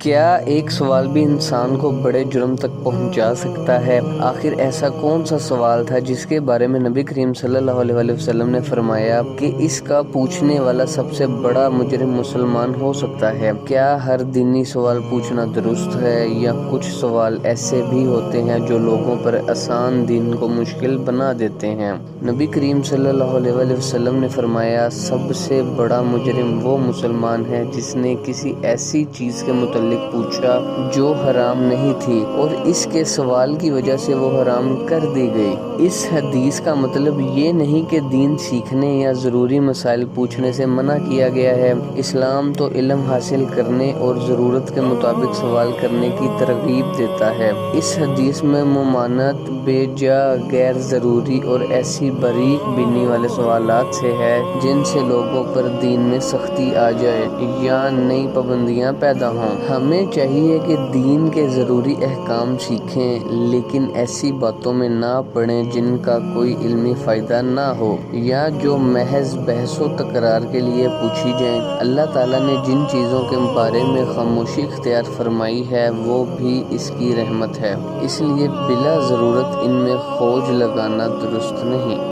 کیا ایک سوال بھی انسان کو بڑے جرم تک پہنچا سکتا ہے؟ آخر ایسا کون سا سوال تھا جس کے بارے میں نبی کریم صلی اللہ علیہ وسلم نے فرمایا کہ اس کا پوچھنے والا سب سے بڑا مجرم مسلمان ہو سکتا ہے؟ کیا ہر دینی سوال پوچھنا درست ہے یا کچھ سوال ایسے بھی ہوتے ہیں جو لوگوں پر آسان دین کو مشکل بنا دیتے ہیں؟ نبی کریم صلی اللہ علیہ وسلم نے فرمایا، سب سے بڑا مجرم وہ مسلمان ہے جس نے کسی ایسی چیز کے متعلق پوچھا جو حرام نہیں تھی اور اس کے سوال کی وجہ سے وہ حرام کر دی گئی۔ اس حدیث کا مطلب یہ نہیں کہ دین سیکھنے یا ضروری مسائل پوچھنے سے منع کیا گیا ہے۔ اسلام تو علم حاصل کرنے اور ضرورت کے مطابق سوال کرنے کی ترغیب دیتا ہے۔ اس حدیث میں ممانعت بے جا، غیر ضروری اور ایسی باریک بینی والے سوالات سے ہے جن سے لوگوں پر دین میں سختی آ جائے یا نئی پابندیاں پیدا ہوں۔ ہمیں چاہیے کہ دین کے ضروری احکام سیکھیں لیکن ایسی باتوں میں نہ پڑیں جن کا کوئی علمی فائدہ نہ ہو یا جو محض بحث و تکرار کے لیے پوچھی جائیں۔ اللہ تعالیٰ نے جن چیزوں کے بارے میں خاموشی اختیار فرمائی ہے وہ بھی اس کی رحمت ہے، اس لیے بلا ضرورت ان میں کھوج لگانا درست نہیں۔